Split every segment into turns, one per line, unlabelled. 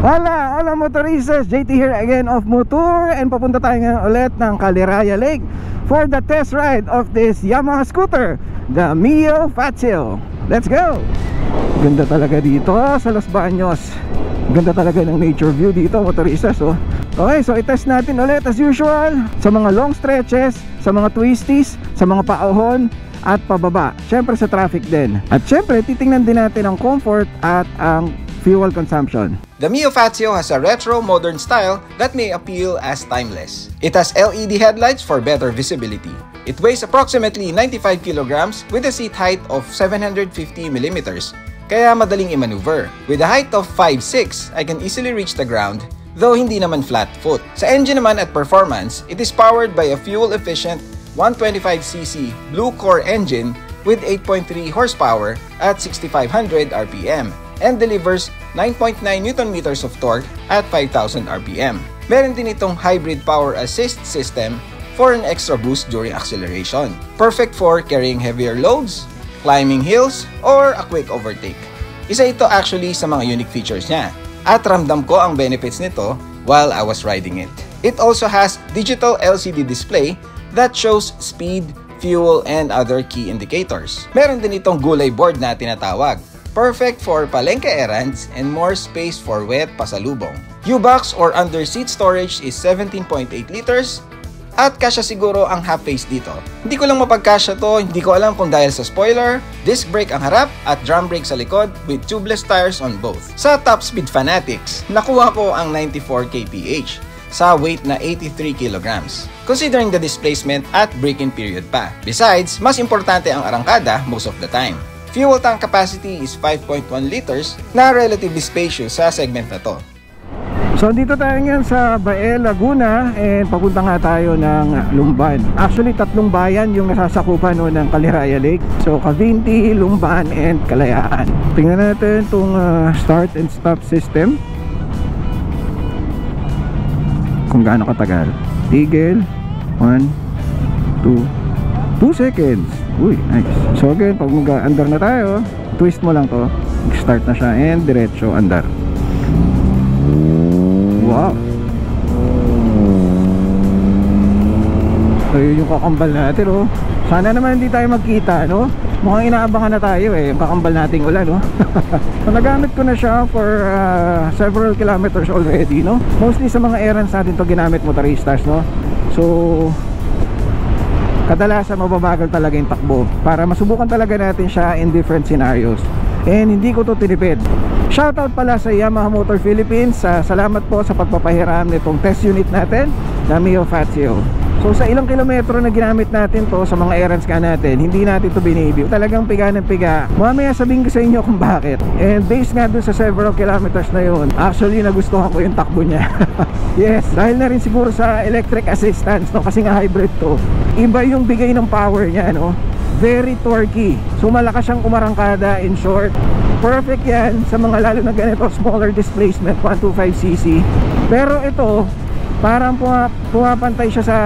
Hola motoristas, JT here again of Motor, and papunta tayo ngayon ulit ng Caliraya Lake for the test ride of this Yamaha scooter, the Mio Fazio. Let's go! Ganda talaga dito sa Los Baños. Ganda talaga ng nature view dito, motoristas. Okay, so itest natin ulit as usual sa mga long stretches, sa mga twisties, sa mga paahon at pababa, syempre sa traffic din. At syempre titingnan din natin ang comfort at ang fuel consumption.
The Mio Fazio has a retro modern style that may appeal as timeless. It has LED headlights for better visibility. It weighs approximately 95 kilograms with a seat height of 750 millimeters, kaya madaling i-maneuver. With a height of 5'6", I can easily reach the ground, though hindi naman flat foot. Sa engine naman at performance, it is powered by a fuel-efficient 125cc Blue Core engine with 8.3 horsepower at 6,500 RPM and delivers 9.9 Nm of torque at 5,000 RPM. Meron din itong hybrid power assist system for an extra boost during acceleration. Perfect for carrying heavier loads, climbing hills, or a quick overtake. Isa ito actually sa mga unique features niya, at ramdam ko ang benefits nito while I was riding it. It also has digital LCD display that shows speed, fuel, and other key indicators. Meron din itong gulay board na tinatawag. Perfect for palengke errands and more space for wet pasalubong. U-box or under seat storage is 17.8 liters at kasya siguro ang half face dito. Hindi ko lang mapagkasya to, hindi ko alam kung dahil sa spoiler, disc brake ang harap at drum brake sa likod with tubeless tires on both. Sa Top Speed Fanatics, nakuha ko ang 94 kph sa weight na 83 kilograms, considering the displacement at braking period pa. Besides, mas importante ang arangkada most of the time. Fuel tank capacity is 5.1 liters na relatively spacious sa segment na to.
So dito tayo ngayon sa Bael, Laguna, and papunta nga tayo ng Lumban. Actually, 3 bayan yung nasasakupan ng Caliraya Lake. So Cavinti, Lumban, and Kalayaan. Tingnan natin itong start and stop system, kung gaano katagal. Tigil, 1, 2 seconds. Uy, nice. So again, pag mag-andar na tayo, twist mo lang to, start na siya, and diretso andar. Wow. So yun yung kakambal natin, oh. Sana naman hindi tayo magkita, no? Mukhang inaabangan na tayo yung kakambal nating ulan, no? So nagamit ko na siya for several kilometers already, no? Mostly sa mga errands natin to ginamit, motoristas, no? So kadalasan mababagal talaga yung takbo para masubukan talaga natin siya in different scenarios, and hindi ko to tinipid. Shoutout pala sa Yamaha Motor Philippines, salamat po sa pagpapahiram nitong test unit natin na Mio Fazio. So sa ilang kilometro na ginamit natin to sa mga errands ka natin, hindi natin to binibig. Talagang piga ng piga. Mamaya sabihin ko sa inyo kung bakit. And based nga dun sa several kilometers na yun, actually nagustuhan ko yung takbo niya. Yes, dahil na rin siguro sa electric assistance, no? Kasi nga hybrid to. Iba yung bigay ng power niya, no? Very torquey. So malakas siyang umarangkada, in short. Perfect yan sa mga lalo na ganito smaller displacement, 125cc. Pero ito, parang pumapantay siya sa,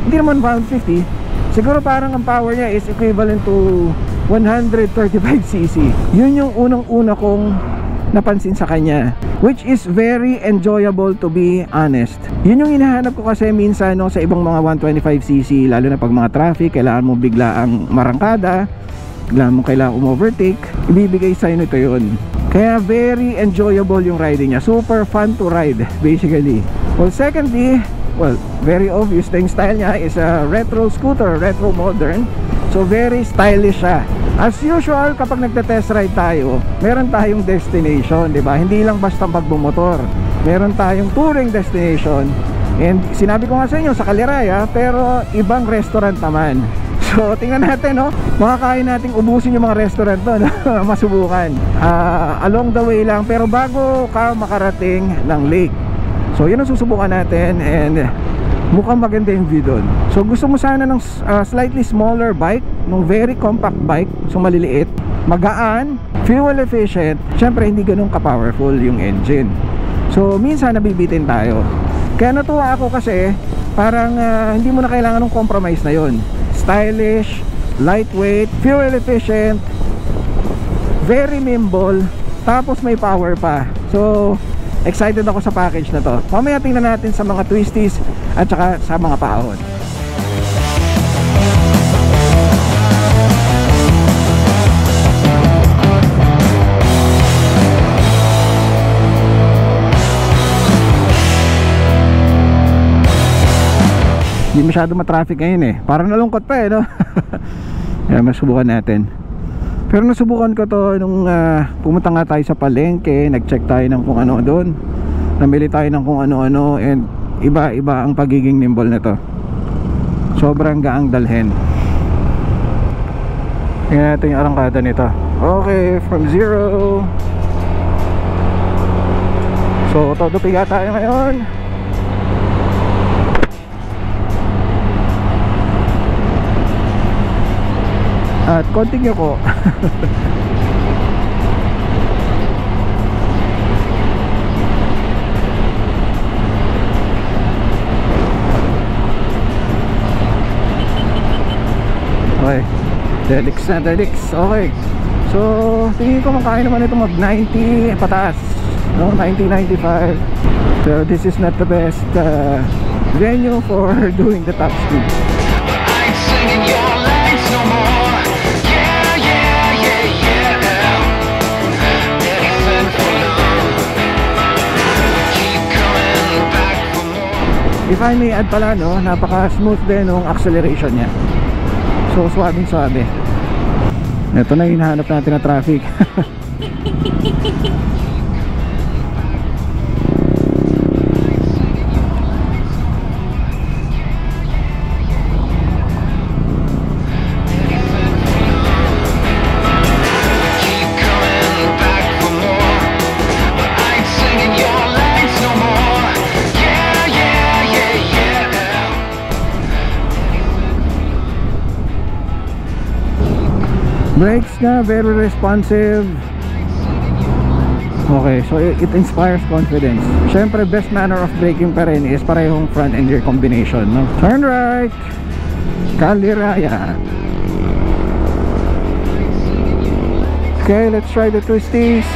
hindi naman 150, siguro parang ang power niya is equivalent to 135cc. Yun yung unang-una kong napansin sa kanya, which is very enjoyable, to be honest. Yun yung hinahanap ko kasi minsan, no, sa ibang mga 125cc, lalo na pag mga traffic, kailangan mo bigla ang marangkada, kailangan overtake, ibibigay sa'yo nito yun. Kaya very enjoyable yung riding niya, super fun to ride basically. Well, secondly, very obvious, the style niya is a retro scooter, retro modern. So very stylish siya. As usual, kapag nagte-test ride tayo, meron tayong destination, di ba? Hindi lang basta pagbumotor. Meron tayong touring destination. And sinabi ko nga sa inyo, sa Caliraya, pero ibang restaurant naman. So tingnan natin, no? Makakain nating ubusin yung mga restaurant to, no? Masubukan. Along the way lang, pero bago ka makarating ng lake. So yun ang susubukan natin, and mukhang maganda yung view doon. So gusto mo sana ng slightly smaller bike, ng very compact bike, so maliliit, magaan, fuel efficient, syempre hindi ganun ka-powerful yung engine. So minsan nabibitin tayo. Kaya natuwa ako kasi parang hindi mo na kailangan ng compromise na yun. Stylish, lightweight, fuel efficient, very nimble, tapos may power pa. So excited ako sa package na to. Mamaya tingnan natin sa mga twisties at saka sa mga paahon. Hindi masyado matraffic ngayon eh. Parang nalungkot pa eh, no? Kaya masubukan natin. Pero nasubukan ko to nung pumunta nga tayo sa palengke. Nag-check tayo ng kung ano doon. Namili tayo ng kung ano-ano. And iba-iba ang pagiging nimble na to. Sobrang gaang dalhin. Tingnan natin yung arangkada nito. Okay, from 0. So, todo piga tayo ngayon. At continue ko. Okay, delix na delix. Okay, so tingin ko makakain naman ito mag 90 pataas, no? 90-95. So this is not the best venue for doing the top speed. If I may add pala, no, napaka smooth din ng acceleration niya. So swabing swabe. Ito na yung hinahanap natin na traffic. Brakes na very responsive. Okay, so it inspires confidence. Syempre best manner of braking pa rin is parehong front and rear combination, no? Turn right, Kaliraya. Okay, let's try the twisties.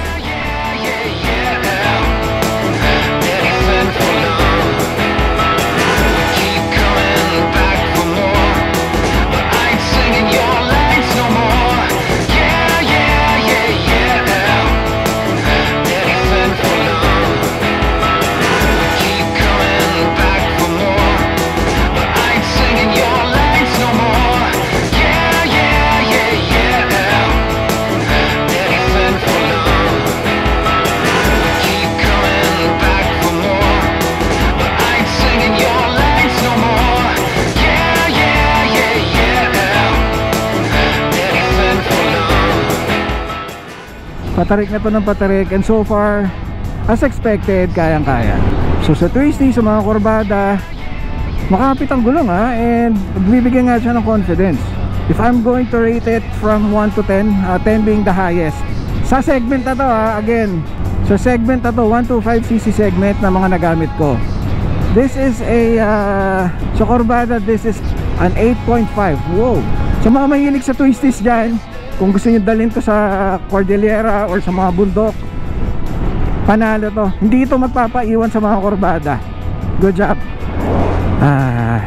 Patarik na to ng patarik, and so far as expected, kayang-kaya. So sa twisty, sa mga kurbada, makapit ang gulong and bibigyan nga siya ng confidence. If I'm going to rate it from 1 to 10, 10 being the highest, sa segment na to again, sa segment na to, 125cc segment na mga nagamit ko, this is a sa kurbada, this is an 8.5. Wow! Sa mga mahilig sa twisties dyan, kung gusto nyo dalhin to sa Cordillera or sa mga bundok, panalo to. Hindi ito magpapaiwan sa mga kurbada. Good job.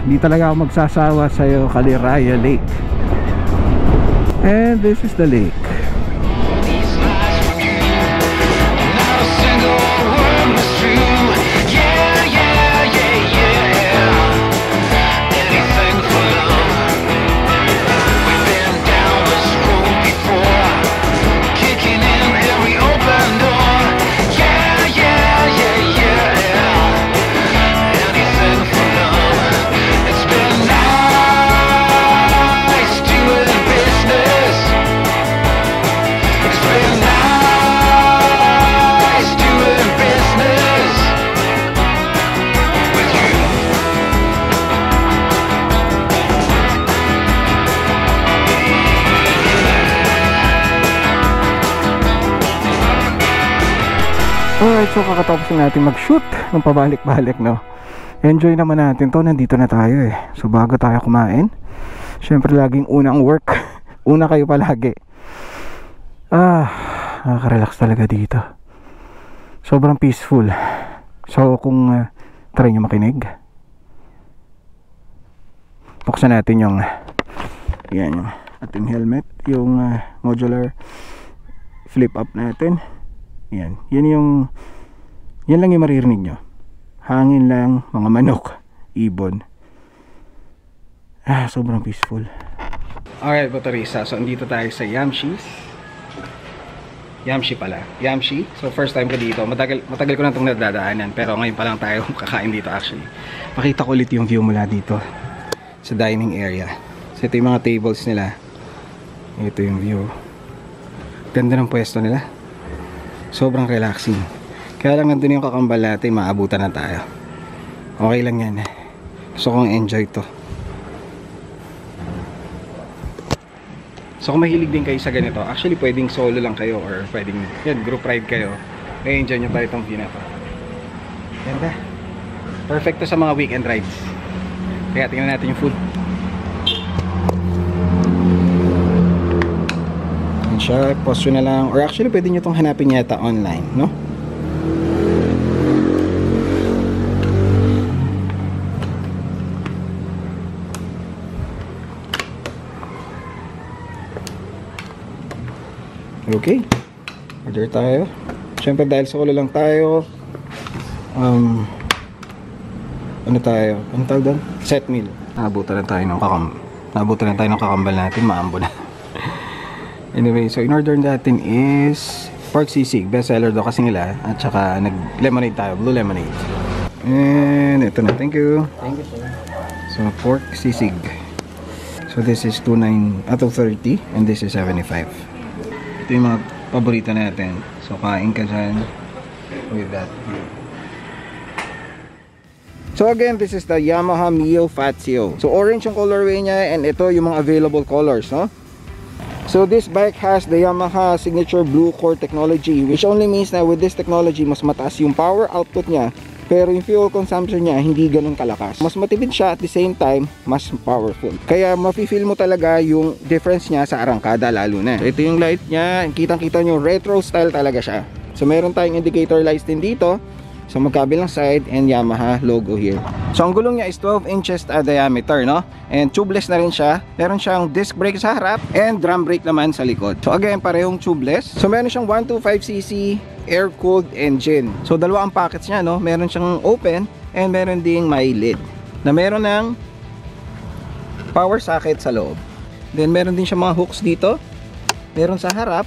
Hindi talaga ako magsasawa sa'yo, Kaliraya Lake. And this is the lake. Alright, so kakatapos na natin mag-shoot ng pabalik-balik, no? Enjoy naman natin to, nandito na tayo eh. So bago tayo kumain, syempre laging unang work. Una kayo palagi. Nakaka-relax talaga dito. Sobrang peaceful. So kung try nyo makinig, buksan natin yung yan, yung ating helmet, yung modular flip up natin. Yan lang yung maririnig nyo. Hangin lang, mga manok, ibon. Sobrang peaceful. Alright, motorista, so andito tayo sa Yamshi. So first time ko dito. Matagal ko na itong nadadaanan, pero ngayon pa lang tayo kakain dito actually. Makita ko ulit yung view mula dito sa dining area. So ito yung mga tables nila. Ito yung view. Ganda ng pwesto nila. Sobrang relaxing. Kaya lang nandun yung kakambal natin, maabutan na tayo. Okay lang yan. Gusto kong enjoy to. So kung mahilig din kayo sa ganito, actually pwedeng solo lang kayo or pwedeng group ride kayo. May enjoy nyo tayo itong view na to. Ganda. Perfect to sa mga weekend rides. Kaya tingnan natin yung food. Yan siya, post na lang. Or actually pwede nyo itong hanapin yata online, no? Okay, order tayo. Siyempre dahil sa kulo lang tayo, ano tawag doon? Set meal. Naabutan na tayo ng kakambal natin, maambo na. Anyway, so in order natin is pork sisig, best seller daw kasi nila. At saka nag-lemonade tayo, blue lemonade. And ito na, thank you.
Thank you, sir.
So pork sisig. So this is 230 and this is 75. Ito yung mga paborito natin. So kain ka dyan with that. So again, this is the Yamaha Mio Fazio. So orange yung colorway niya and ito yung mga available colors, no? So this bike has the Yamaha signature blue core technology, which only means na with this technology mas mataas yung power output niya, pero yung fuel consumption niya hindi ganun kalakas. Mas matipid siya at the same time mas powerful. Kaya mafe-feel mo talaga yung difference niya sa arangkada lalo na. So, ito yung light niya, kitang-kita nyo retro style talaga siya. So meron tayong indicator lights din dito sa magkabilang side and Yamaha logo here. So ang gulong niya is 12 inches diameter, no? And tubeless na rin siya. Meron siyang disc brake sa harap and drum brake naman sa likod. So again, parehong tubeless. So meron siyang 125cc air-cooled engine. So dalawa ang packets niya, no? Meron siyang open and meron ding may lid na meron ng power socket sa loob. Then meron din siyang mga hooks dito. Meron sa harap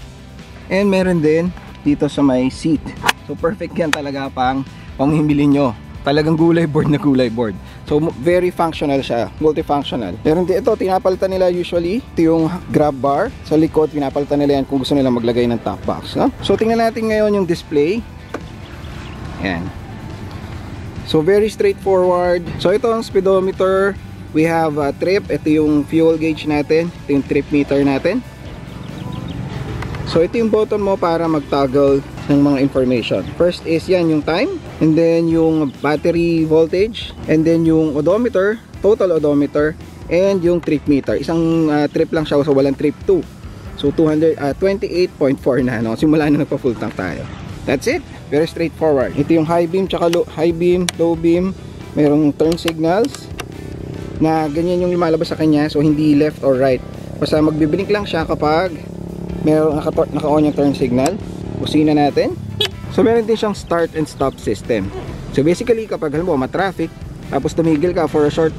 and meron din dito sa may seat. So perfect yan talaga pang pamimili nyo. Talagang gulay board na gulay board. So very functional siya, multifunctional. Meron din ito, tinapalitan nila usually. Ito yung grab bar sa likod, pinapalitan nila yan kung gusto nila maglagay ng top box, no? So tingnan natin ngayon yung display. Yan. So very straightforward. So ito ang speedometer. We have a trip. Ito yung fuel gauge natin. Ito yung trip meter natin. So ito yung button mo para mag-toggle ng mga information. First is yan yung time, and then yung battery voltage, and then yung odometer, total odometer, and yung trip meter. Isang trip lang siya, so walang trip 2. So 28.4 na, no? Simula na nagpa full tank tayo. That's it. Very straightforward. Ito yung high beam, tsaka high beam, low beam. Merong turn signals na ganyan yung lumalabas sa kanya, so hindi left or right. Basta magbiblink lang siya kapag merong naka-on yung turn signal. Busina natin. So meron din siyang start and stop system. So basically kapag halimbawa ma-traffic tapos tumigil ka for a short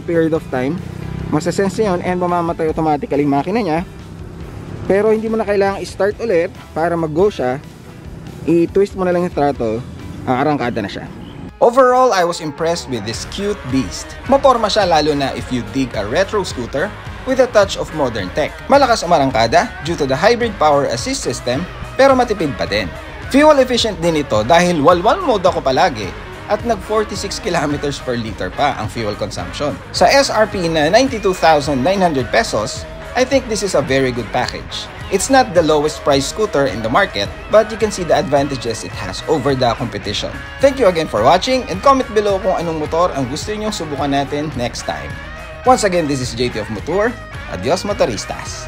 period of time, masasense niya yun and mamamatay automatically yung makina niya. Pero hindi mo na kailangang i-start ulit para mag-go siya. I-twist mo na lang yung throttle, arangkada na siya.
Overall, I was impressed with this cute beast. Maporma siya lalo na if you dig a retro scooter with a touch of modern tech. Malakas ang arangkada due to the hybrid power assist system, pero matipid pa din. Fuel efficient din ito dahil walwal mode ako palagi at nag 46 kilometers per liter pa ang fuel consumption. Sa SRP na 92,900 pesos, I think this is a very good package. It's not the lowest price scooter in the market, but you can see the advantages it has over the competition. Thank you again for watching and comment below kung anong motor ang gusto niyo subukan natin next time. Once again, this is JT of Motor. Adios motoristas!